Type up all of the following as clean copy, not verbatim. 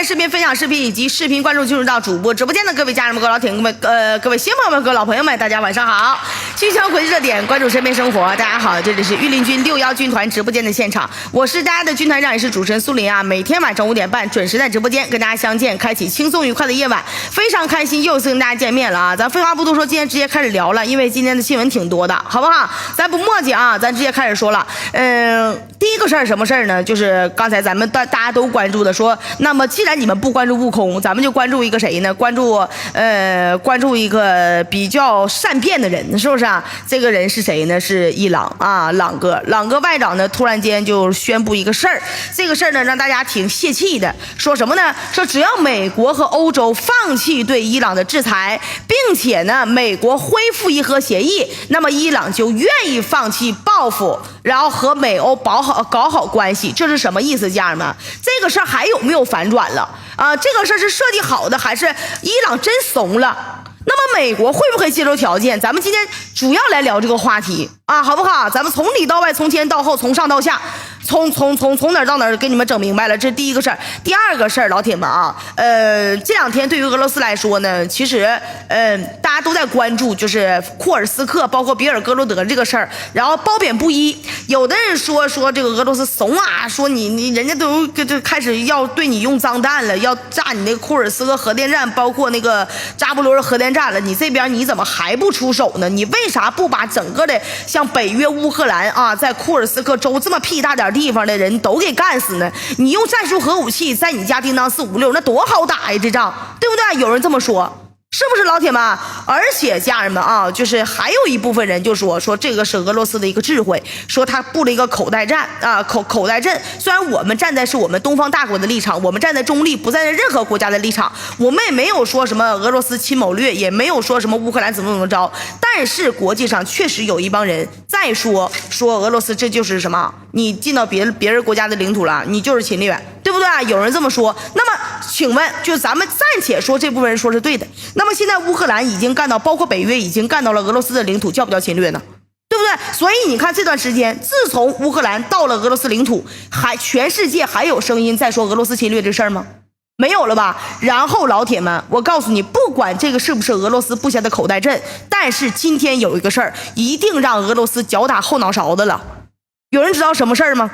看视频、分享视频以及视频关注进入到主播直播间的各位家人们、各位老铁们、各位新朋友们、各位老朋友们，大家晚上好！聚焦国际热点，关注身边生活。大家好，这里是御林军61军团直播间的现场，我是大家的军团长，也是主持人苏林啊。每天晚上5点半准时在直播间跟大家相见，开启轻松愉快的夜晚，非常开心又一次跟大家见面了啊！咱废话不多说，今天直接开始聊了，因为今天的新闻挺多的，好不好？咱不墨迹啊，咱直接开始说了。第一个事儿什么事儿呢？就是刚才咱们大家都关注的说，那么既然你们不关注悟空，咱们就关注一个谁呢？关注一个比较善变的人，是不是啊？这个人是谁呢？是伊朗啊，朗哥外长呢，突然间就宣布一个事儿，这个事儿呢让大家挺泄气的，说什么呢？说只要美国和欧洲放弃对伊朗的制裁，并且呢美国恢复伊核协议，那么伊朗就愿意放弃报复，然后和美欧搞好关系。这是什么意思，家人们？这个事儿还有没有反转了啊？这个事儿是设计好的，还是伊朗真怂了？那么美国会不会接受条件？咱们今天主要来聊这个话题啊，好不好？咱们从里到外，从前到后，从上到下，从哪儿到哪儿给你们整明白了。这是第一个事儿。第二个事儿，老铁们啊，这两天对于俄罗斯来说呢，其实大家都在关注，就是库尔斯克包括别尔哥罗德这个事儿，然后褒贬不一。有的人说这个俄罗斯怂啊，说你人家都就开始要对你用脏弹了，要炸你那个库尔斯克核电站，包括那个扎波罗热核电站了，你这边你怎么还不出手呢？你为啥不把整个的像北约乌克兰啊，在库尔斯克州这么屁大点地方的人都给干死呢？你用战术核武器在你家叮当456，那多好打呀，这仗，对不对？有人这么说，是不是老铁们？而且家人们啊，就是还有一部分人就说这个是俄罗斯的一个智慧，说他布了一个口袋战啊，口袋阵。虽然我们站在是我们东方大国的立场，我们站在中立，不站在任何国家的立场，我们也没有说什么俄罗斯亲谋略，也没有说什么乌克兰怎么着，但是国际上确实有一帮人在说俄罗斯这就是什么，你进到别人国家的领土了，你就是侵略，对不对？有人这么说。那么请问，就咱们暂且说这部分人说是对的，那么现在乌克兰已经干到，包括北约已经干到了俄罗斯的领土，叫不叫侵略呢？对不对？所以你看这段时间，自从乌克兰到了俄罗斯领土，全世界还有声音在说俄罗斯侵略这事儿吗？没有了吧？然后老铁们，我告诉你，不管这个是不是俄罗斯布下的口袋阵，但是今天有一个事儿一定让俄罗斯脚打后脑勺子了。有人知道什么事儿吗？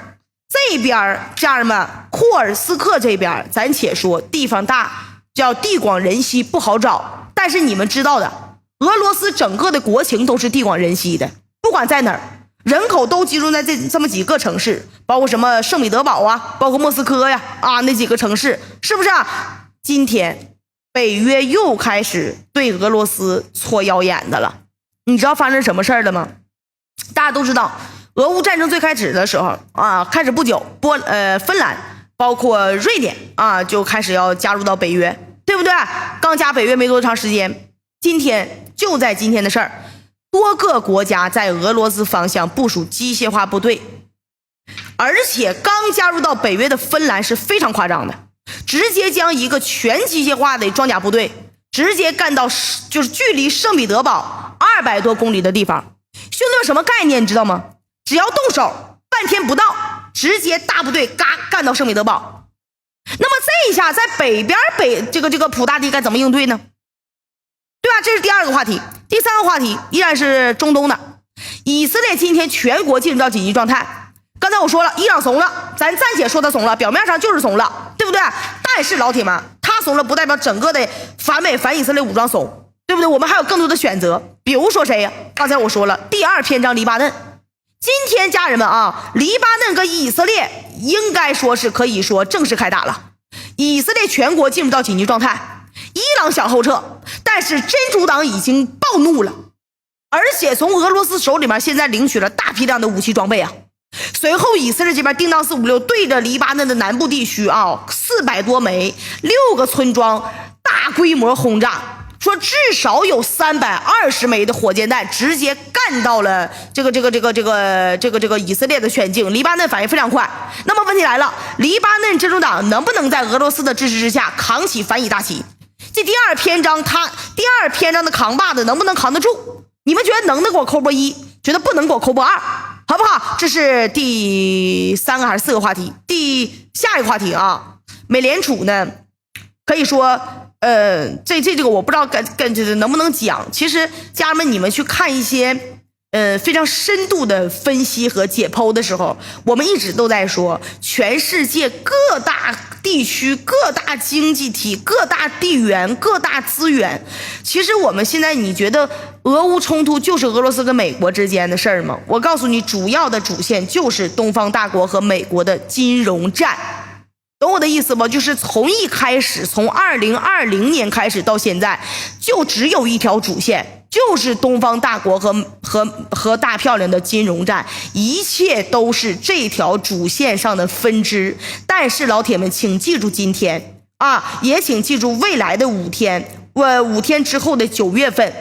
这边家人们，库尔斯克这边咱且说地方大，叫地广人稀，不好找。但是你们知道的，俄罗斯整个的国情都是地广人稀的，不管在哪儿，人口都集中在这么几个城市，包括什么圣彼得堡啊，包括莫斯科呀，啊那几个城市，是不是啊？今天北约又开始对俄罗斯搓腰眼的了。你知道发生什么事儿了吗？大家都知道，俄乌战争最开始的时候啊，开始不久，芬兰包括瑞典啊，就开始要加入到北约，对不对？刚加北约没多长时间，就在今天的事儿，多个国家在俄罗斯方向部署机械化部队，而且刚加入到北约的芬兰是非常夸张的，直接将一个全机械化的装甲部队直接干到就是距离圣彼得堡200多公里的地方。兄弟们，什么概念你知道吗？只要动手，半天不到，直接大部队嘎干到圣彼得堡。那么这一下在北边这个普大帝该怎么应对呢？对吧？这是第二个话题。第三个话题依然是中东的，以色列今天全国进入到紧急状态。刚才我说了，伊朗怂了，咱暂且说他怂了，表面上就是怂了，对不对？但是老铁们，他怂了不代表整个的反美反以色列武装怂，对不对？我们还有更多的选择，比如说谁呀？刚才我说了，第2篇章黎巴嫩。今天家人们啊，黎巴嫩跟以色列应该说是可以说正式开打了，以色列全国进入到紧急状态，伊朗想后撤，但是真主党已经暴怒了，而且从俄罗斯手里面现在领取了大批量的武器装备啊。随后以色列这边叮当456对着黎巴嫩的南部地区啊，400多枚6个村庄大规模轰炸，说至少有320枚的火箭弹直接干到了这个以色列的全境。黎巴嫩反应非常快。那么问题来了，黎巴嫩真主党能不能在俄罗斯的支持之下扛起反以大旗？这第2篇章的扛把子能不能扛得住？你们觉得能的给我扣波1，觉得不能给我扣波2，好不好？这是第3个还是4个话题。下一个话题啊，美联储呢可以说，这个我不知道能不能讲。其实家人们，你们去看一些非常深度的分析和解剖的时候，我们一直都在说，全世界各大地区、各大经济体、各大地缘、各大资源，其实我们现在你觉得俄乌冲突就是俄罗斯跟美国之间的事儿吗？我告诉你，主要的主线就是东方大国和美国的金融战。懂我的意思吗？就是从一开始，从2020年开始到现在，就只有一条主线，就是东方大国和大漂亮的金融战，一切都是这条主线上的分支。但是老铁们，请记住今天啊，也请记住未来的5天，5天之后的9月份，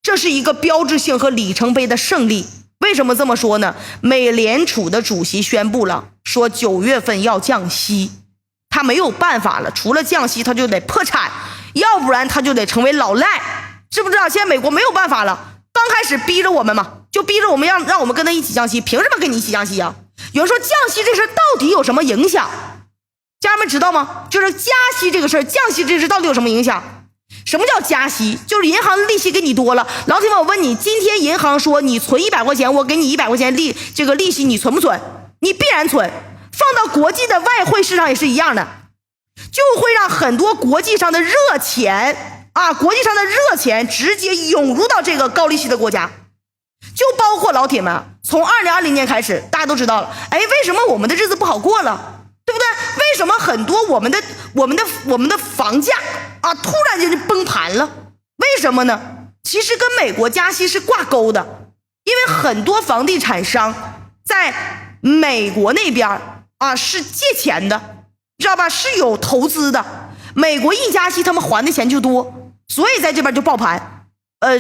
这是一个标志性和里程碑的胜利。为什么这么说呢？美联储的主席宣布了，说9月份要降息。他没有办法了，除了降息他就得破产，要不然他就得成为老赖，知不知道？现在美国没有办法了，刚开始逼着我们嘛，就逼着我们让我们跟他一起降息，凭什么跟你一起降息啊？有人说降息这事到底有什么影响？家人们知道吗？就是加息这个事，降息这事到底有什么影响？什么叫加息？就是银行利息给你多了。老铁们，我问你，今天银行说你存100块钱，我给你100块钱利息，你存不存？你必然存。放到国际的外汇市场也是一样的，就会让很多国际上的热钱直接涌入到这个高利息的国家，就包括老铁们，从2020年开始，大家都知道了，为什么我们的日子不好过了，对不对？为什么很多我们的房价啊突然间就崩盘了？为什么呢？其实跟美国加息是挂钩的，因为很多房地产商在美国那边是借钱的，知道吧？是有投资的。美国一加息，他们还的钱就多，所以在这边就爆盘，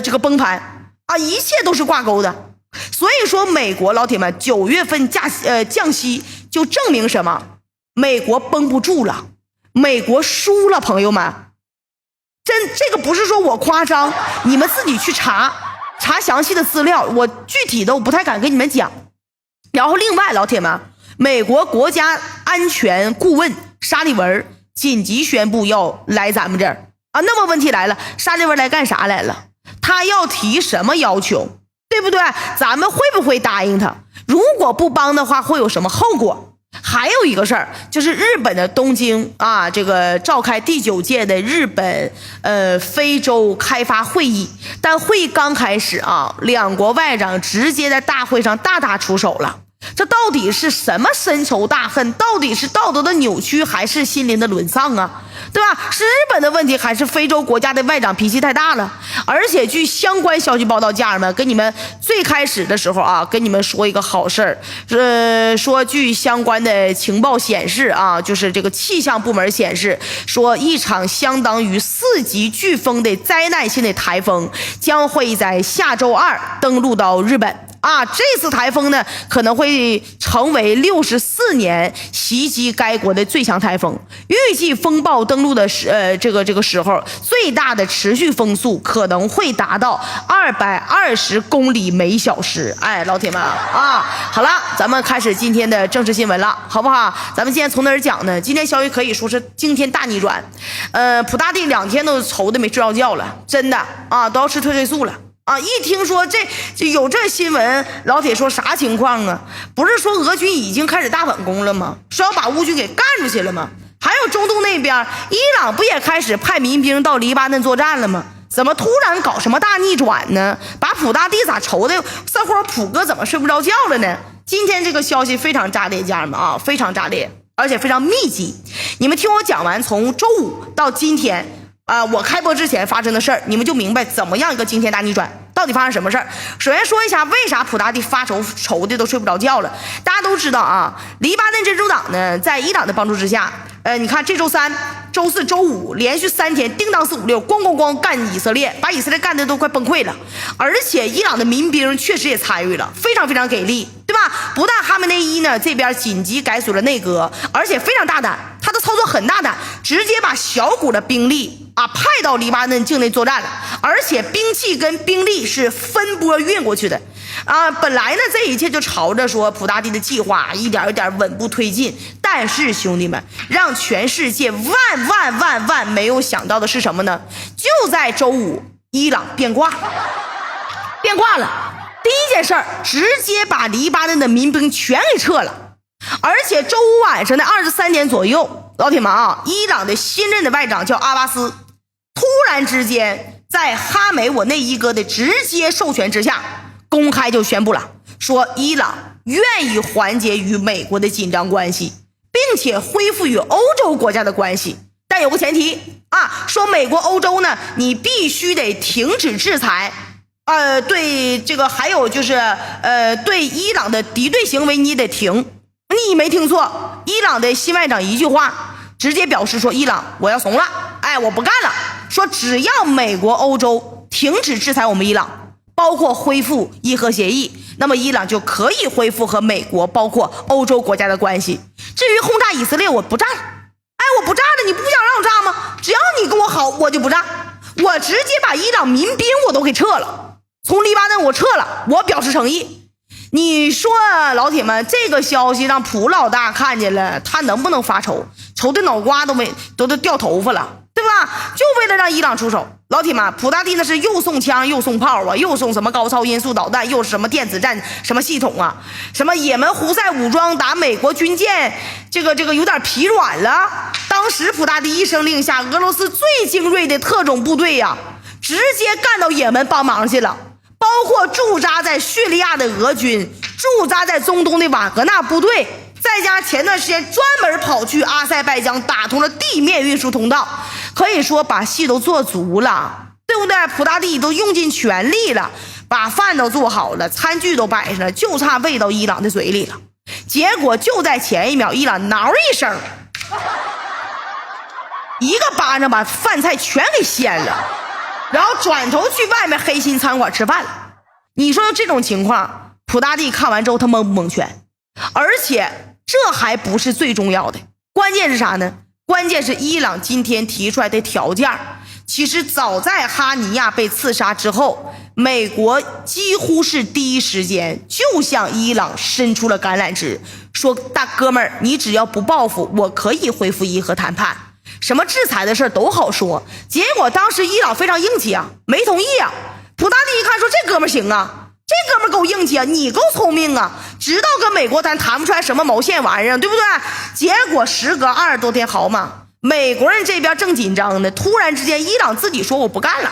这个崩盘一切都是挂钩的。所以说，美国老铁们9月份降息，就证明什么？美国绷不住了，美国输了，朋友们。这个不是说我夸张，你们自己去查详细的资料，我具体的我不太敢跟你们讲。然后另外，老铁们，美国国家安全顾问沙利文紧急宣布要来咱们这儿那么问题来了，沙利文来干啥来了？他要提什么要求，对不对？咱们会不会答应他？如果不帮的话，会有什么后果？还有一个事儿，就是日本的东京这个召开第9届的日本非洲开发会议，但会议刚开始两国外长直接在大会上大出手了。这到底是什么深仇大恨？到底是道德的扭曲，还是心灵的沦丧啊？对吧？是日本的问题，还是非洲国家的外长脾气太大了？而且据相关消息报道，家人们跟你们最开始的时候跟你们说一个好事儿，说据相关的情报显示就是这个气象部门显示，说一场相当于4级飓风的灾难性的台风将会在下周2登陆到日本。这次台风呢可能会成为64年袭击该国的最强台风，预计风暴登陆的这个时候，最大的持续风速可能会达到220公里每小时。老铁们好了，咱们开始今天的正式新闻了，好不好？咱们今天从哪儿讲呢？今天消息可以说是惊天大逆转，普大帝2天都愁的没睡着觉了，真的都要吃褪黑素了。一听说这有这新闻，老铁说啥情况啊？不是说俄军已经开始大反攻了吗？说要把乌军给干出去了吗？还有中东那边，伊朗不也开始派民兵到黎巴嫩作战了吗？怎么突然搞什么大逆转呢？把普大帝咋愁的？这会儿普哥怎么睡不着觉了呢？今天这个消息非常炸裂，家人们非常炸裂，而且非常密集。你们听我讲完，从周五到今天。我开播之前发生的事儿，你们就明白怎么样一个惊天大逆转，到底发生什么事儿。首先说一下为啥普大帝发愁的都睡不着觉了。大家都知道黎巴嫩真主党呢，在伊朗的帮助之下，你看这周3、周4、周5连续3天叮当4、5、6，咣咣咣干以色列，把以色列干的都快崩溃了。而且伊朗的民兵确实也参与了，非常非常给力，对吧？不但哈梅内伊呢这边紧急改组了内阁，而且非常大胆，他的操作很大胆，直接把小股的兵力派到黎巴嫩境内作战了，而且兵器跟兵力是分拨运过去的。本来呢这一切就朝着说普大帝的计划一点一点稳步推进，但是兄弟们，让全世界万没有想到的是什么呢？就在周五，伊朗变卦了。第一件事儿，直接把黎巴嫩的民兵全给撤了。而且周五晚上的23点左右，老铁们伊朗的新任的外长叫阿巴斯，突然之间在哈梅我内伊哥的直接授权之下，公开就宣布了，说伊朗愿意缓解与美国的紧张关系，并且恢复与欧洲国家的关系，但有个前提说美国欧洲呢，你必须得停止制裁，对这个还有就是对伊朗的敌对行为你得停。你没听错，伊朗的新外长一句话直接表示说，伊朗我要怂了，我不干了，说只要美国欧洲停止制裁我们伊朗，包括恢复伊核协议，那么伊朗就可以恢复和美国包括欧洲国家的关系。至于轰炸以色列，我不炸了，我不炸了，你不想让我炸吗？只要你跟我好，我就不炸，我直接把伊朗民兵我都给撤了，从黎巴嫩我撤了，我表示诚意。你说老铁们，这个消息让普老大看见了，他能不能发愁？愁的脑瓜都掉头发了，对吧？就为了让伊朗出手。老铁们，普大帝那是又送枪又送炮又送什么高超音速导弹，又是什么电子战什么系统什么也门胡塞武装打美国军舰，这个有点疲软了。当时普大帝一声令下，俄罗斯最精锐的特种部队直接干到也门帮忙去了。包括驻扎在叙利亚的俄军，驻扎在中东的瓦格纳部队，再加前段时间专门跑去阿塞拜疆打通了地面运输通道，可以说把戏都做足了，对不对？普大帝都用尽全力了，把饭都做好了，餐具都摆上了，就差喂到伊朗的嘴里了。结果就在前一秒，伊朗挠一声，一个巴掌把饭菜全给掀了，然后转头去外面黑心餐馆吃饭了。你说这种情况，普大帝看完之后他蒙不蒙圈？而且这还不是最重要的，关键是啥呢？关键是伊朗今天提出来的条件，其实早在哈尼亚被刺杀之后，美国几乎是第一时间就向伊朗伸出了橄榄枝，说大哥们儿，你只要不报复，我可以恢复伊核谈判，什么制裁的事都好说。结果当时伊朗非常硬气没同意普大帝一看说，这哥们儿行这哥们儿够硬气你够聪明知道跟美国谈不出来什么毛线玩意儿，对不对？结果时隔20多天好嘛，美国人这边正紧张呢，突然之间伊朗自己说我不干了，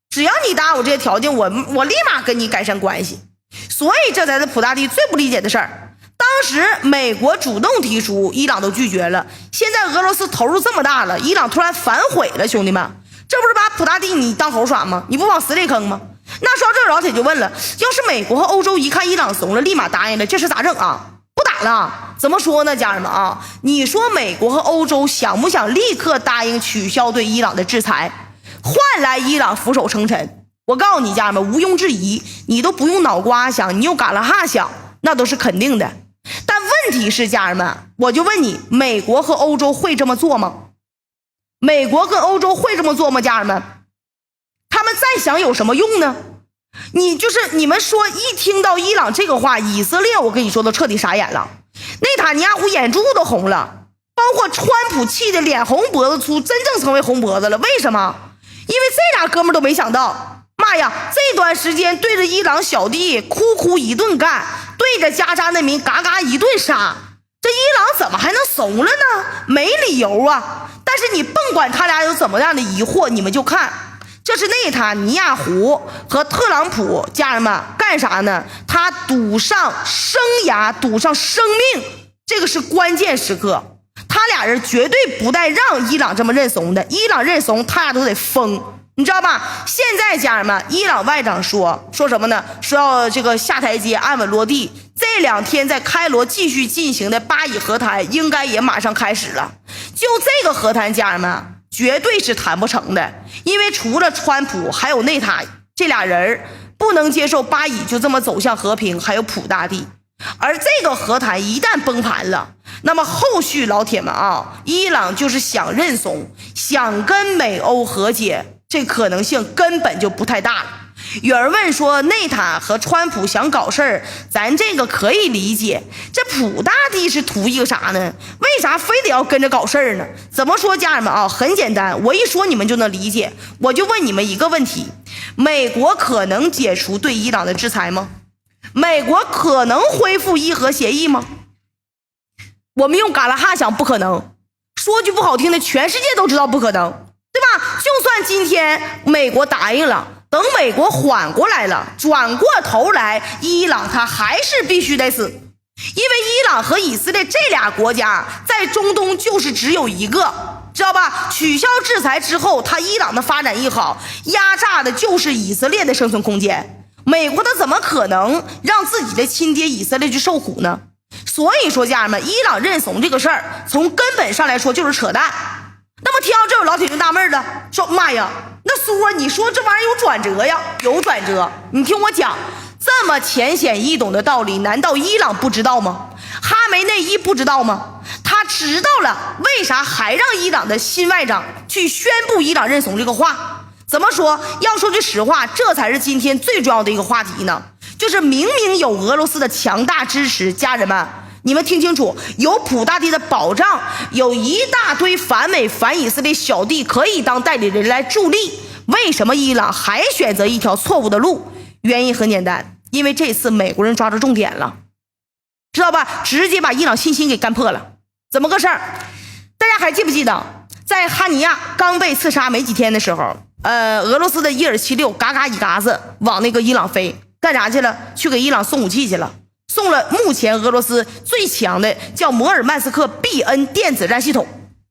只要你答我这些条件，我立马跟你改善关系。所以这才是普大帝最不理解的事儿。当时美国主动提出，伊朗都拒绝了，现在俄罗斯投入这么大了，伊朗突然反悔了，兄弟们，这不是把普大帝你当猴耍吗？你不往死里坑吗？那说到这，老铁就问了，要是美国和欧洲一看伊朗怂了，立马答应了，这事咋整不打了？怎么说呢，家人们你说美国和欧洲想不想立刻答应取消对伊朗的制裁，换来伊朗俯首称臣？我告诉你家人们，毋庸置疑，你都不用脑瓜想，你用嘎啦哈想，那都是肯定的。但问题是家人们，我就问你，美国和欧洲会这么做吗？美国跟欧洲会这么做吗？家人们，他们再想有什么用呢？你们说一听到伊朗这个话，以色列我跟你说都彻底傻眼了，内塔尼亚胡眼珠都红了，包括川普气的脸红脖子粗，真正成为红脖子了。为什么？因为这俩哥们都没想到，妈呀，这段时间对着伊朗小弟哭一顿干，对着加沙难民嘎嘎一顿杀，这伊朗怎么还能怂了呢？没理由但是你甭管他俩有怎么样的疑惑，你们就看这是内塔尼亚胡和特朗普家人们干啥呢？他赌上生涯，赌上生命，这个是关键时刻，他俩人绝对不带让伊朗这么认怂的，伊朗认怂他俩都得疯，你知道吧？现在家人们，伊朗外长说什么呢？说要这个下台阶，安稳落地。这2天在开罗继续进行的巴以和谈应该也马上开始了。就这个和谈，家人们绝对是谈不成的，因为除了川普还有内塔这俩人不能接受巴以就这么走向和平，还有普大帝。而这个和谈一旦崩盘了，那么后续老铁们伊朗就是想认怂，想跟美欧和解，这可能性根本就不太大了。有人问说，内塔和川普想搞事儿，咱这个可以理解。这普大帝是图一个啥呢？为啥非得要跟着搞事儿呢？怎么说，家人们啊？很简单，我一说你们就能理解。我就问你们一个问题：美国可能解除对伊朗的制裁吗？美国可能恢复伊核协议吗？我们用嘎拉哈想，不可能。说句不好听的，全世界都知道不可能，对吧？就算今天美国答应了，等美国缓过来了，转过头来，伊朗他还是必须得死，因为伊朗和以色列这俩国家在中东就是只有一个，知道吧？取消制裁之后，他伊朗的发展一好，压榨的就是以色列的生存空间。美国他怎么可能让自己的亲爹以色列去受苦呢？所以说，家人们，伊朗认怂这个事儿，从根本上来说就是扯淡。那么听到这，有老铁就纳闷了，说：“妈呀，那苏啊，你说这玩意儿有转折呀？有转折。你听我讲，这么浅显易懂的道理，难道伊朗不知道吗？哈梅内伊不知道吗？他知道了，为啥还让伊朗的新外长去宣布伊朗认怂这个话？怎么说？要说句实话，这才是今天最重要的一个话题呢。就是明明有俄罗斯的强大支持，家人们，你们听清楚，有普大帝的保障，有一大堆反美反以色列小弟可以当代理人来助力，为什么伊朗还选择一条错误的路？原因很简单，因为这次美国人抓住重点了，知道吧？直接把伊朗信心给干破了。怎么个事儿？大家还记不记得，在哈尼亚刚被刺杀没几天的时候，俄罗斯的伊尔76嘎嘎一嘎子往那个伊朗飞，干啥去了？去给伊朗送武器去了，送了目前俄罗斯最强的叫摩尔曼斯克 BN 电子战系统，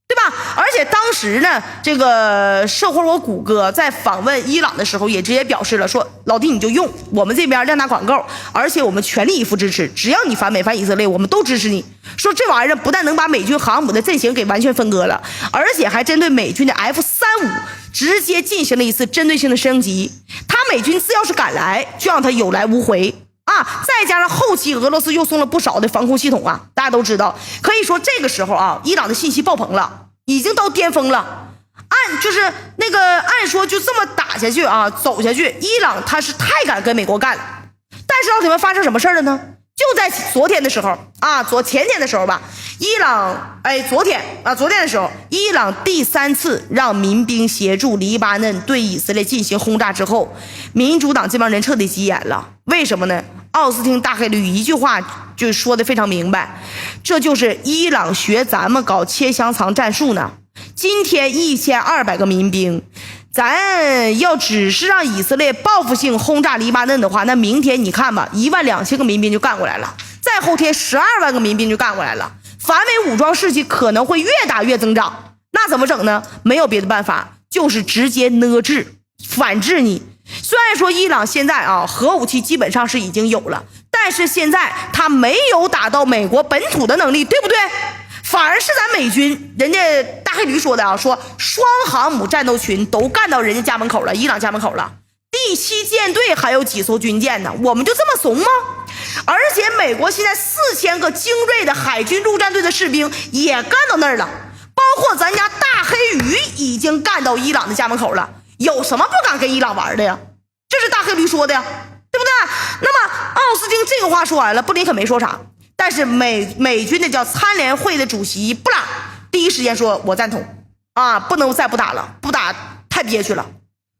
对吧？而且当时呢，这个社会我谷歌在访问伊朗的时候也直接表示了，说老弟你就用，我们这边量大管够，而且我们全力以赴支持，只要你反美反以色列，我们都支持你。说这玩意儿不但能把美军航母的阵型给完全分割了，而且还针对美军的 F-35直接进行了一次针对性的升级。他美军只要是敢来，就让他有来无回啊！再加上后期俄罗斯又送了不少的防空系统啊，大家都知道，可以说这个时候啊，伊朗的信息爆棚了，已经到巅峰了。按说就这么打下去啊，走下去，伊朗他是太敢跟美国干了。但是老铁们，发生什么事儿了呢？就在昨天的时候啊，前天的时候吧，昨天的时候，伊朗第3次让民兵协助黎巴嫩对以色列进行轰炸之后，民主党这帮人彻底急眼了。为什么呢？奥斯汀大黑驴一句话就说得非常明白，这就是伊朗学咱们搞切香肠战术呢。今天1200个民兵，咱要只是让以色列报复性轰炸黎巴嫩的话，那明天你看吧，12000个民兵就干过来了，再后天12万个民兵就干过来了，反美武装士气可能会越打越增长。那怎么整呢？没有别的办法，就是直接讷制反制你。虽然说伊朗现在核武器基本上是已经有了，但是现在他没有打到美国本土的能力，对不对？反而是咱美军，人家大黑驴说的说双航母战斗群都干到人家家门口了，伊朗家门口了，第7舰队还有几艘军舰呢，我们就这么怂吗？而且美国现在4000个精锐的海军陆战队的士兵也干到那儿了，包括咱家大黑鱼已经干到伊朗的家门口了，有什么不敢跟伊朗玩的呀？这是大黑驴说的呀，对不对？那么奥斯汀这个话说完了，布林肯没说啥，但是美军的叫参联会的主席布朗第一时间说，我赞同啊，不能再不打了，不打太憋屈了。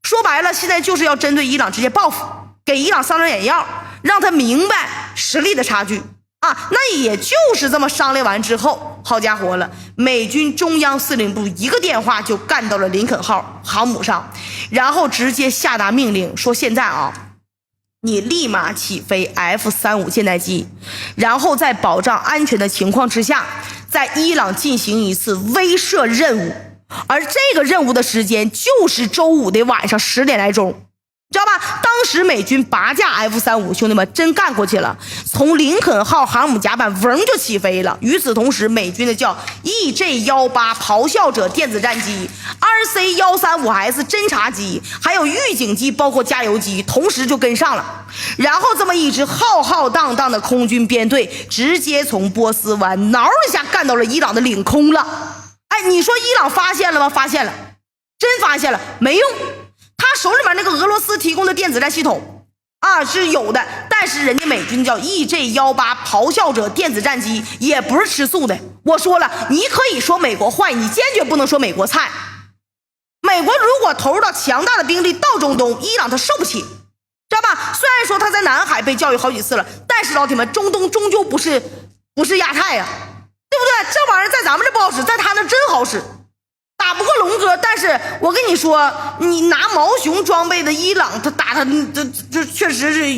说白了，现在就是要针对伊朗直接报复，给伊朗上张眼药，让他明白实力的差距啊。那也就是这么商量完之后，好家伙了，美军中央司令部一个电话就干到了林肯号航母上，然后直接下达命令说，现在你立马起飞 F-35舰载机，然后在保障安全的情况之下，在伊朗进行一次威慑任务，而这个任务的时间就是周5的晚上10点来钟，知道吧？当时美军8架 F-35，兄弟们真干过去了，从林肯号航母甲板嗡就起飞了。与此同时，美军的叫 EJ-18咆哮者电子战机、RC-135S 侦察机，还有预警机，包括加油机，同时就跟上了。然后这么一支浩浩荡荡的空军编队，直接从波斯湾挠一下干到了伊朗的领空了。哎，你说伊朗发现了吗？发现了，真发现了，没用。他手里面那个俄罗斯提供的电子战系统是有的，但是人家美军叫 EJ-18咆哮者电子战机也不是吃素的。我说了，你可以说美国坏，你坚决不能说美国菜。美国如果投入到强大的兵力到中东，伊朗他受不起，知道吧？虽然说他在南海被教育好几次了，但是老铁们，中东终究不是亚太呀，对不对？这玩意儿在咱们这不好使，在他那真好使，打不过龙哥。但是我跟你说，你拿毛熊装备的伊朗，他打他这确实是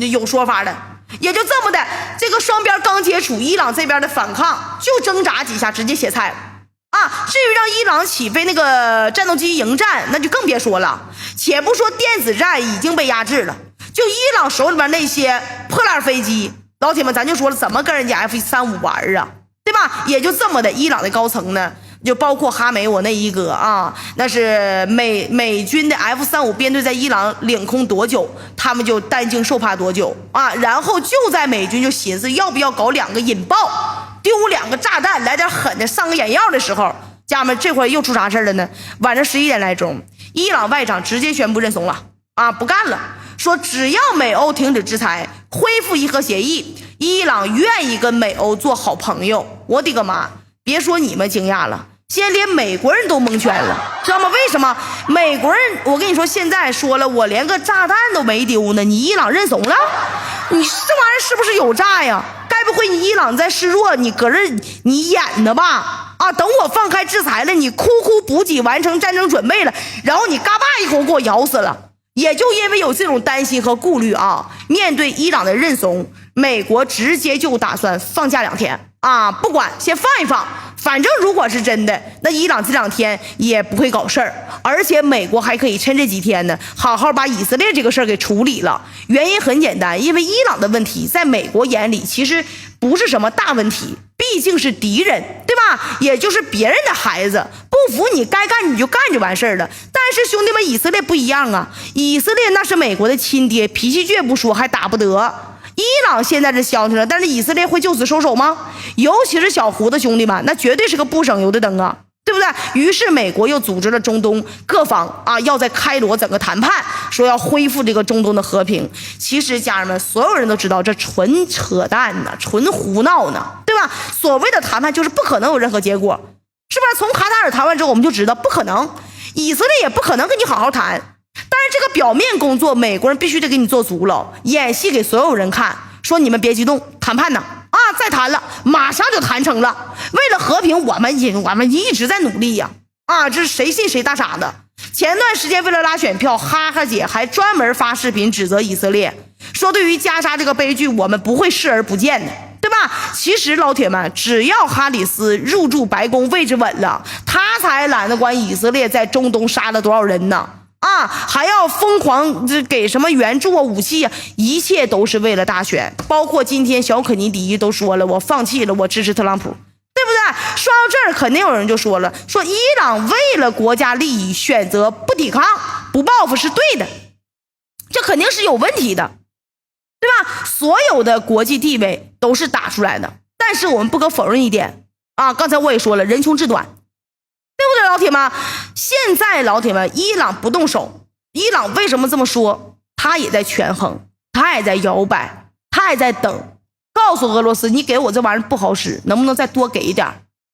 有说法的。也就这么的，这个双边刚接触，伊朗这边的反抗就挣扎几下，直接歇菜了。至于让伊朗起飞那个战斗机迎战，那就更别说了。且不说电子战已经被压制了，就伊朗手里边那些破烂飞机，老铁们咱就说了，怎么跟人家 F-35玩啊，对吧？也就这么的，伊朗的高层呢，就包括哈梅我那一哥那是美军的 F-35编队在伊朗领空多久，他们就担惊受怕多久然后就在美军就寻思要不要搞2个引爆，丢2个炸弹，来点狠的，上个眼药的时候，家人们这会又出啥事了呢？晚上11点来钟，伊朗外长直接宣布认怂了不干了，说只要美欧停止制裁，恢复伊核协议，伊朗愿意跟美欧做好朋友。我的个妈！别说你们惊讶了，现在连美国人都蒙圈了，知道吗？为什么？美国人，我跟你说，现在说了，我连个炸弹都没丢呢，你伊朗认怂了？你这玩意儿是不是有诈呀？该不会你伊朗在示弱，你搁这你演的吧？等我放开制裁了，你哭补给完成战争准备了，然后你嘎巴一口给我咬死了。也就因为有这种担心和顾虑面对伊朗的认怂，美国直接就打算放假2天不管，先放一放，反正如果是真的，那伊朗这2天也不会搞事儿，而且美国还可以趁这几天呢，好好把以色列这个事儿给处理了。原因很简单，因为伊朗的问题在美国眼里其实不是什么大问题，毕竟是敌人，对吧？也就是别人的孩子，不服你该干你就干就完事儿了。但是兄弟们，以色列不一样以色列那是美国的亲爹，脾气倔不说，还打不得。伊朗现在是消停了，但是以色列会就此收手吗？尤其是小胡子兄弟们，那绝对是个不省油的灯对不对？于是美国又组织了中东各方要在开罗整个谈判，说要恢复这个中东的和平。其实家人们，所有人都知道这纯扯淡纯胡闹对吧？所谓的谈判就是不可能有任何结果，是不是？从卡塔尔谈完之后我们就知道不可能，以色列也不可能跟你好好谈。但是这个表面工作美国人必须得给你做足了，演戏给所有人看，说你们别激动，谈判呢再谈了，马上就谈成了。为了和平，我们一直在努力这是谁信谁大傻子。前段时间为了拉选票，哈哈姐还专门发视频指责以色列，说对于加沙这个悲剧，我们不会视而不见的，对吧？其实老铁们，只要哈里斯入驻白宫位置稳了，他才懒得管以色列在中东杀了多少人呢还要疯狂给什么援助武器一切都是为了大选。包括今天小肯尼迪都说了，我放弃了，我支持特朗普，对不对？说到这儿，肯定有人就说了，说伊朗为了国家利益选择不抵抗不报复是对的，这肯定是有问题的，对吧？所有的国际地位都是打出来的，但是我们不可否认一点刚才我也说了，人穷志短，对不对？老铁们，现在老铁们，伊朗不动手，伊朗为什么这么说？他也在权衡，他也在摇摆，他也在等，告诉俄罗斯，你给我这玩意儿不好使，能不能再多给一点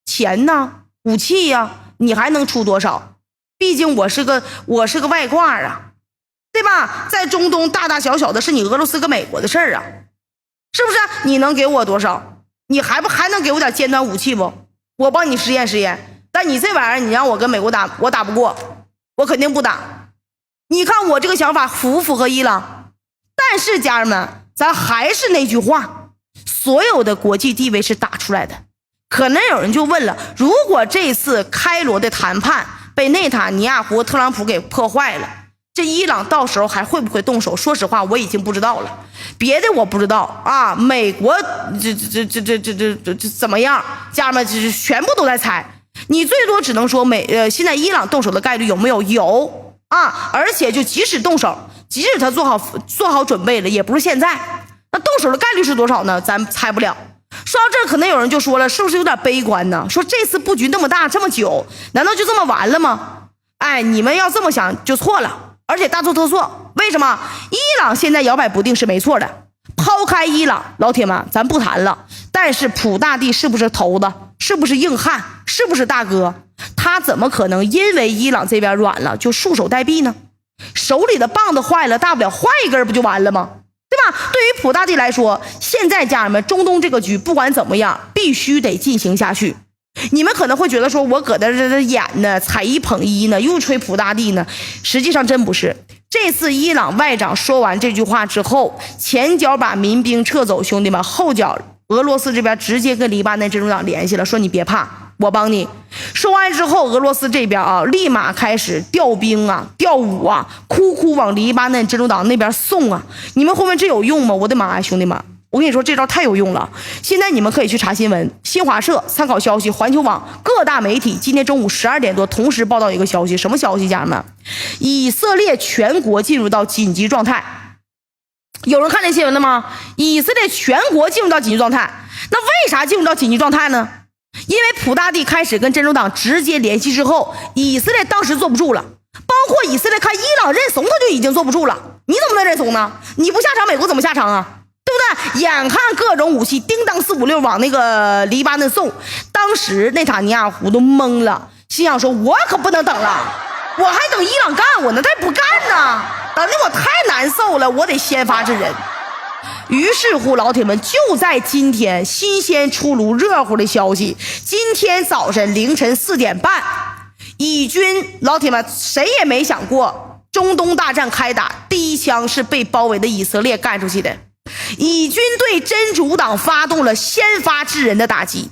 钱呢？武器呀，你还能出多少？毕竟我是个外挂对吧？在中东大大小小的是你俄罗斯跟美国的事儿是不是？你能给我多少？你还能给我点尖端武器不？我帮你实验实验。但你这玩意儿，你让我跟美国打，我打不过，我肯定不打。你看我这个想法符不符合伊朗？但是家人们，咱还是那句话，所有的国际地位是打出来的。可能有人就问了，如果这次开罗的谈判被内塔尼亚胡、特朗普给破坏了，这伊朗到时候还会不会动手？说实话，我已经不知道了，别的我不知道美国这怎么样？家人们这全部都在猜。你最多只能说现在伊朗动手的概率有没有？有而且就即使动手，即使他做好准备了，也不是现在。那动手的概率是多少呢？咱猜不了。说到这儿，可能有人就说了，是不是有点悲观呢？说这次布局那么大这么久，难道就这么完了吗？你们要这么想就错了。而且大错特错。为什么？伊朗现在摇摆不定是没错的，抛开伊朗，老铁们咱不谈了，但是普大帝是不是头子，是不是硬汉，是不是大哥？他怎么可能因为伊朗这边软了就束手待毙呢？手里的棒子坏了，大不了换一根不就完了吗？对吧？对于普大帝来说，现在家人们，中东这个局不管怎么样必须得进行下去。你们可能会觉得说我搁这演呢，踩一捧一呢，又吹普大帝呢，实际上真不是。这次伊朗外长说完这句话之后，前脚把民兵撤走，兄弟们，后脚俄罗斯这边直接跟黎巴嫩真主党联系了，说你别怕，我帮你。说完之后，俄罗斯这边啊，立马开始调兵啊、调武啊，哭往黎巴嫩真主党那边送啊。你们会问这有用吗？我的妈呀，兄弟们！我跟你说，这招太有用了。现在你们可以去查新闻，新华社、参考消息、环球网各大媒体今天中午12点多同时报道一个消息，什么消息？家人们，以色列全国进入到紧急状态。有人看见新闻了吗？以色列全国进入到紧急状态。那为啥进入到紧急状态呢？因为普大帝开始跟真主党直接联系之后，以色列当时坐不住了，包括以色列看伊朗认怂，他就已经坐不住了。你怎么能认怂呢？你不下场，美国怎么下场啊？对不对？眼看各种武器叮当456往那个黎巴嫩送，当时内塔尼亚胡都懵了，心想说我可不能等了，我还等伊朗干我呢，他不干呢，等的我太难受了，我得先发制人。于是乎老铁们，就在今天新鲜出炉热乎的消息，今天早晨凌晨4点半，以军老铁们谁也没想过中东大战开打，第一枪是被包围的以色列干出去的。以军对真主党发动了先发制人的打击，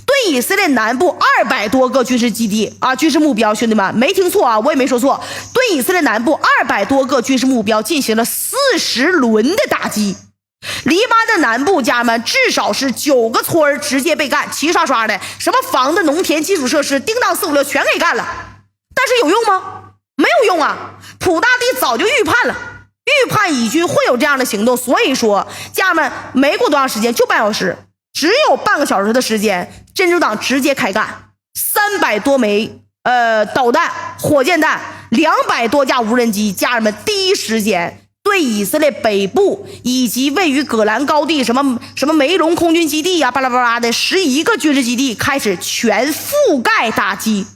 对以色列南部200多个军事基地啊，军事目标，兄弟们没听错啊，我也没说错，对以色列南部200多个军事目标进行了40轮的打击。黎巴嫩南部家人们至少是9个村直接被干，齐刷刷的，什么房子、农田、基础设施，叮当456全给干了。但是有用吗？没有用啊！普大帝早就预判了，预判以军会有这样的行动，所以说家人们没过多长时间，就半小时，只有半个小时的时间，真主党直接开干，300多枚导弹、火箭弹，200多架无人机，家人们第一时间对以色列北部以及位于戈兰高地什么梅隆空军基地呀、巴拉巴拉的11个军事基地开始全覆盖打击。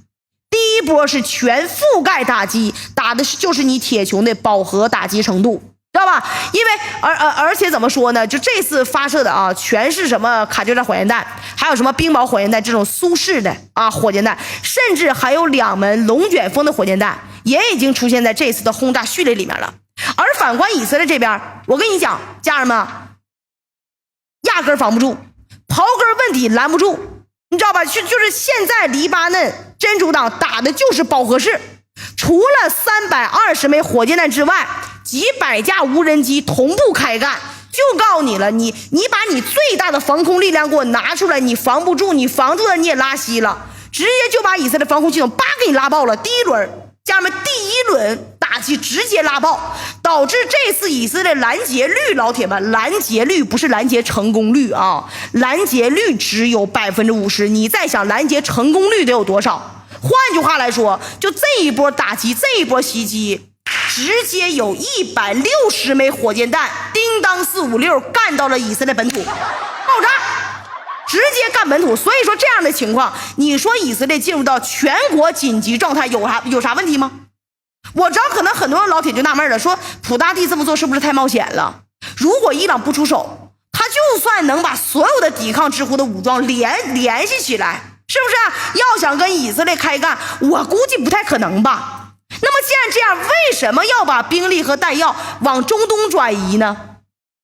第一波是全覆盖打击，打的就是你铁穹的饱和打击程度，知道吧？因为而且怎么说呢？就这次发射的啊，全是什么卡秋莎火箭弹，还有什么冰雹火箭弹这种苏式的啊火箭弹，甚至还有2门龙卷风的火箭弹，也已经出现在这次的轰炸序列里面了。而反观以色列这边，我跟你讲，家人们，压根防不住，刨根问底拦不住，你知道吧？就是现在黎巴嫩真主党打的就是饱和式，除了320枚火箭弹之外，几百架无人机同步开干。就告诉你了，你把你最大的防空力量给我拿出来，你防不住，你防住了你也拉稀了，直接就把以色列防空系统叭给你拉爆了。第一轮，家人们，第一轮打击直接拉爆，导致这次以色列拦截率，老铁们，拦截率不是拦截成功率啊，拦截率只有50%。你再想拦截成功率得有多少？换句话来说，就这一波打击，这一波袭击，直接有160枚火箭弹叮当456干到了以色列本土，爆炸，直接干本土。所以说这样的情况，你说以色列进入到全国紧急状态有啥问题吗？我知道可能很多老铁就纳闷了，说普大帝这么做是不是太冒险了？如果伊朗不出手，他就算能把所有的抵抗之乎的武装联系起来，是不是啊？要想跟以色列开干，我估计不太可能吧。那么既然这样，为什么要把兵力和弹药往中东转移呢？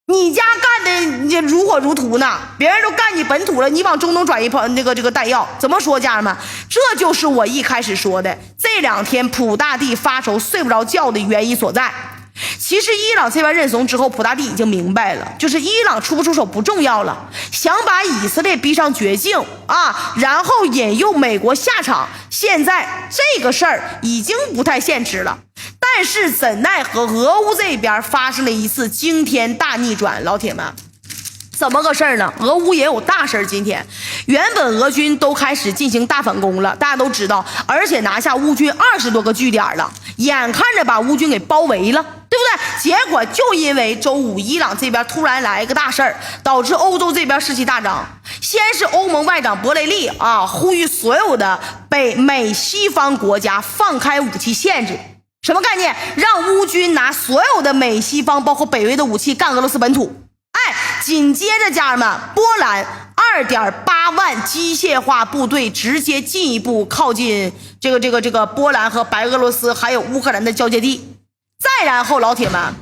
你家干的你如火如荼呢，别人都干你本土了，你往中东转移这个弹药，怎么说家人们？这就是我一开始说的，这2天普大帝发愁睡不着觉的原因所在。其实伊朗这边认怂之后，普大帝已经明白了，就是伊朗出不出手不重要了，想把以色列逼上绝境啊，然后引诱美国下场，现在这个事儿已经不太现实了。但是怎奈何俄乌这边发生了一次惊天大逆转，老铁们，怎么个事儿呢？俄乌也有大事儿。今天原本俄军都开始进行大反攻了，大家都知道，而且拿下乌军20多个据点了，眼看着把乌军给包围了，对不对？结果就因为周五伊朗这边突然来一个大事儿，导致欧洲这边士气大涨。先是欧盟外长博雷利呼吁所有的美西方国家放开武器限制。什么概念？让乌军拿所有的美西方包括北约的武器干俄罗斯本土。紧接着家人们，波兰2.8万机械化部队直接进一步靠近这个波兰和白俄罗斯还有乌克兰的交界地。再然后老铁们，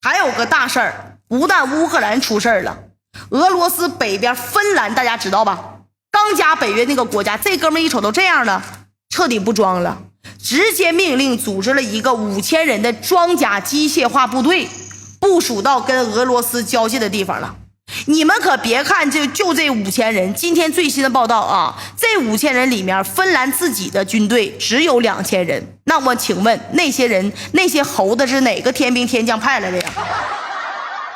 还有个大事儿，不但乌克兰出事儿了，俄罗斯北边芬兰大家知道吧？刚加北约那个国家，这哥们一瞅都这样了，彻底不装了，直接命令组织了一个5000人的装甲机械化部队，部署到跟俄罗斯交界的地方了。你们可别看就这5000人，今天最新的报道这5000人里面，芬兰自己的军队只有2000人。那我请问那些人那些猴子是哪个天兵天将派来的呀？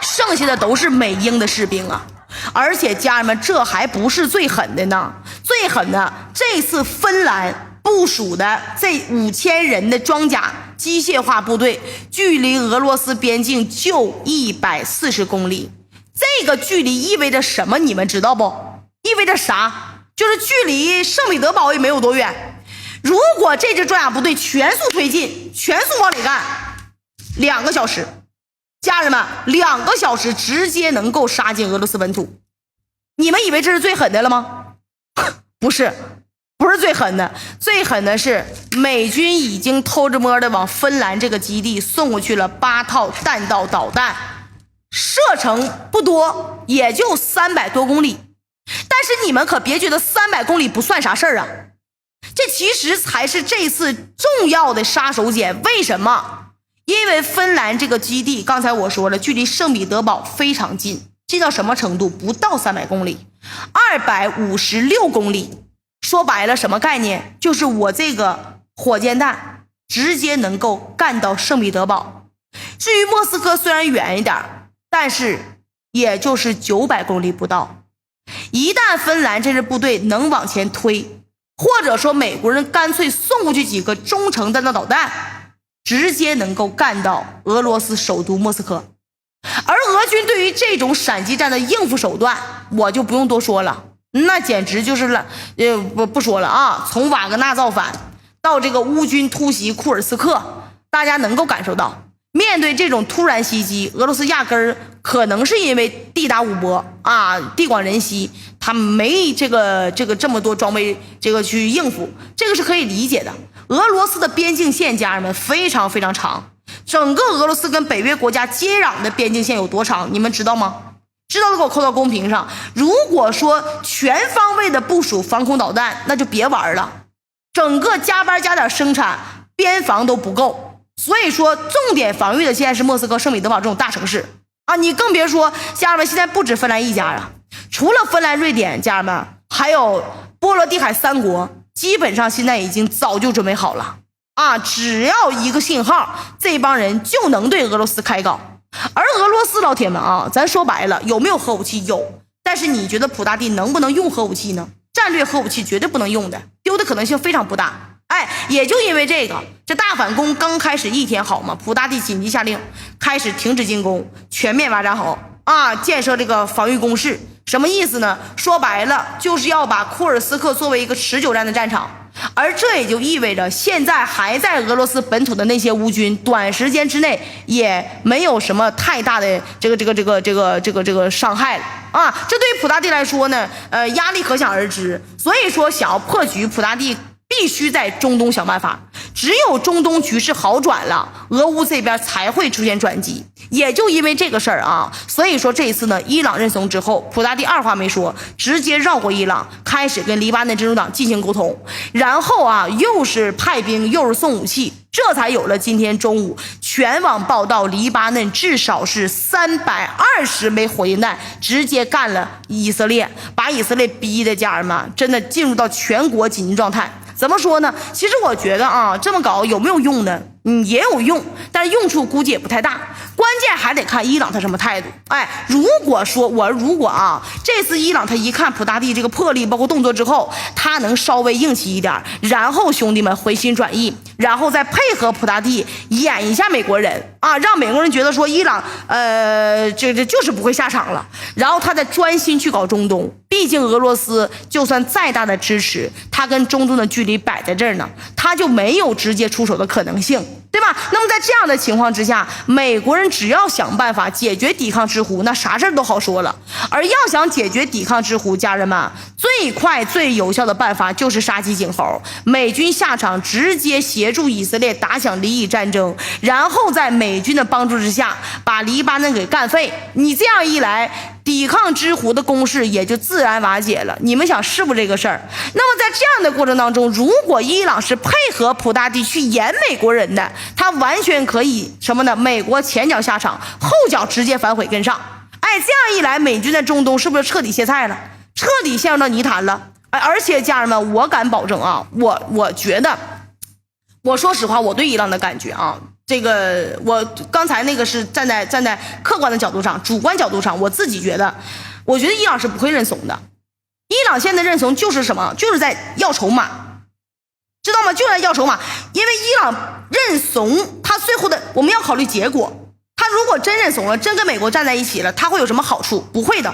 剩下的都是美英的士兵啊！而且家人们，这还不是最狠的呢，最狠的这次芬兰部署的这5000人的装甲机械化部队，距离俄罗斯边境就140公里。这个距离意味着什么？你们知道不？意味着啥？就是距离圣彼得堡也没有多远。如果这支装甲部队全速推进，全速往里干，2个小时，家人们，2个小时直接能够杀进俄罗斯本土。你们以为这是最狠的了吗？不是最狠的，最狠的是美军已经偷着摸的往芬兰这个基地送过去了8套弹道导弹，射程不多，也就300多公里。但是你们可别觉得300公里不算啥事儿啊，这其实才是这次重要的杀手锏。为什么？因为芬兰这个基地刚才我说了，距离圣彼得堡非常近，近到什么程度？不到300公里，256公里。说白了什么概念？就是我这个火箭弹直接能够干到圣彼得堡。至于莫斯科虽然远一点，但是也就是900公里不到。一旦芬兰这支部队能往前推，或者说美国人干脆送过去几个中程弹道导弹，直接能够干到俄罗斯首都莫斯科。而俄军对于这种闪击战的应付手段，我就不用多说了，那简直就是了，不说了从瓦格纳造反到这个乌军突袭库尔斯克，大家能够感受到，面对这种突然袭击，俄罗斯压根儿可能是因为地大物博地广人稀，他没这么多装备去应付，这个是可以理解的。俄罗斯的边境线家人们非常非常长，整个俄罗斯跟北约国家接壤的边境线有多长，你们知道吗？知道的给我扣到公屏上。如果说全方位的部署防空导弹，那就别玩了，整个加班加点生产，边防都不够。所以说重点防御的现在是莫斯科、圣彼得堡这种大城市你更别说家人们，现在不止芬兰一家啊，除了芬兰、瑞典，家人们还有波罗的海3国，基本上现在已经早就准备好了只要一个信号，这帮人就能对俄罗斯开搞。而俄罗斯老铁们咱说白了，有没有核武器？有，但是你觉得普大帝能不能用核武器呢？战略核武器绝对不能用的，丢的可能性非常不大。也就因为这大反攻刚开始1天好嘛，普大帝紧急下令开始停止进攻，全面挖战壕建设这个防御工事。什么意思呢？说白了就是要把库尔斯克作为一个持久战的战场。而这也就意味着现在还在俄罗斯本土的那些乌军，短时间之内也没有什么太大的这个伤害了这对于普大帝来说呢压力可想而知。所以说想要破局，普大帝必须在中东想办法，只有中东局势好转了，俄乌这边才会出现转机。也就因为这个事儿所以说这一次呢，伊朗认怂之后，普大帝二话没说，直接绕过伊朗，开始跟黎巴嫩真主党进行沟通，然后又是派兵又是送武器，这才有了今天中午全网报道，黎巴嫩至少是320枚火箭弹直接干了以色列，把以色列逼的家人们真的进入到全国紧急状态。怎么说呢？其实我觉得这么搞有没有用呢？也有用，但是用处估计也不太大。关键还得看伊朗他什么态度。如果这次伊朗他一看普大帝这个魄力包括动作之后，他能稍微硬气一点，然后兄弟们回心转意，然后再配合普大帝演一下美国人让美国人觉得说伊朗这就是不会下场了，然后他再专心去搞中东。毕竟俄罗斯就算再大的支持，他跟中东的距离摆在这儿呢，他就没有直接出手的可能性，对吧？那么在这样的情况之下，美国人只要想办法解决抵抗之狐，那啥事儿都好说了。而要想解决抵抗之狐，家人们，最快最有效的办法就是杀鸡儆猴，美军下场直接协助以色列打响黎以战争，然后在美军的帮助之下把黎巴嫩给干废。你这样一来，抵抗之狐的攻势也就自然瓦解了。你们想是不是这个事儿？那么在这样的过程当中，如果伊朗是配合普大帝去演美国人的，他完全可以什么呢？美国前脚下场，后脚直接反悔跟上。这样一来，美军在中东是不是彻底歇菜了？彻底陷入到泥潭了？而且家人们，我敢保证我觉得，我说实话，我对伊朗的感觉这个我刚才那个是站在客观的角度上，主观角度上，我自己觉得，我觉得伊朗是不会认怂的。伊朗现在认怂就是什么？就是在要筹码，知道吗？就是在要筹码。因为伊朗认怂，他最后的我们要考虑结果。他如果真认怂了，真跟美国站在一起了，他会有什么好处？不会的，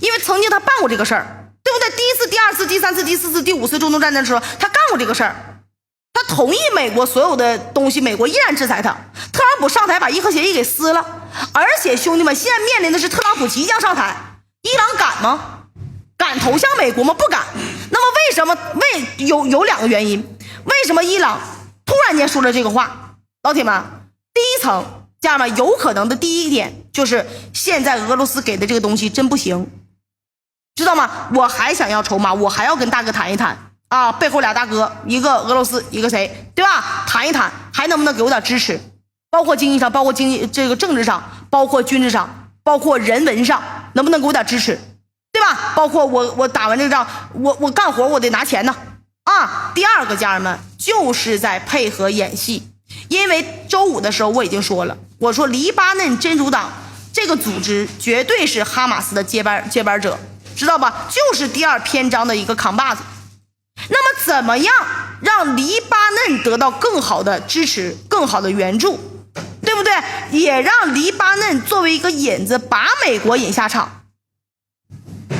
因为曾经他办过这个事儿，对不对？第一次、第二次、第三次、第四次、第五次中东战争的时候，他干过这个事儿。他同意美国所有的东西，美国依然制裁他。特朗普上台把伊核协议给撕了，而且兄弟们，现在面临的是特朗普即将上台，伊朗敢吗？敢投向美国吗？不敢。那么为什么？有两个原因，为什么伊朗突然间说了这个话？老铁们，第一层，家人们，有可能的第一点就是现在俄罗斯给的这个东西真不行，知道吗？我还想要筹码，我还要跟大哥谈一谈背后俩大哥，一个俄罗斯，一个谁，对吧？谈一谈，还能不能给我点支持？包括经济上，包括这个政治上，包括军事上，包括人文上，能不能给我点支持？对吧？包括我打完这个仗，我干活我得拿钱呢第二个家人们就是在配合演戏。因为周五的时候我已经说了，我说黎巴嫩真主党这个组织绝对是哈马斯的接班者，知道吧？就是第二篇章的一个扛把子。那么怎么样让黎巴嫩得到更好的支持，更好的援助，对不对？也让黎巴嫩作为一个引子把美国引下场。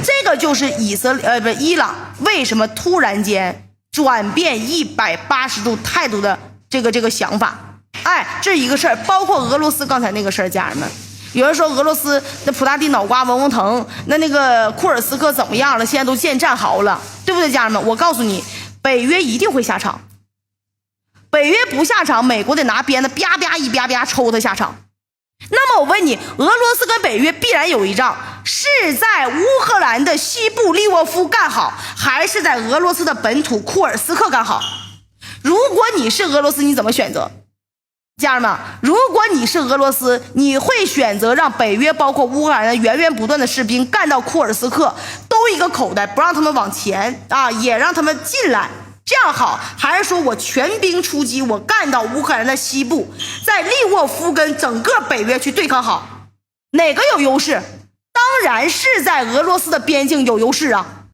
这个就是伊朗为什么突然间转变180度态度的这个想法。这是一个事儿。包括俄罗斯刚才那个事儿，家人们，有人说俄罗斯那普大帝脑瓜嗡嗡疼，那个库尔斯克怎么样了？现在都建战壕了，对不对，家人们？我告诉你，北约一定会下场。北约不下场，美国得拿鞭子啪啪一啪啪抽他下场。那么我问你，俄罗斯跟北约必然有一仗，是在乌克兰的西部利沃夫干好，还是在俄罗斯的本土库尔斯克干好？如果你是俄罗斯，你怎么选择？家人们，如果你是俄罗斯，你会选择让北约包括乌克兰的源源不断的士兵干到库尔斯克，兜一个口袋，不让他们往前也让他们进来，这样好？还是说我全兵出击，我干到乌克兰的西部，在利沃夫跟整个北约去对抗好？哪个有优势？当然是在俄罗斯的边境有优势啊。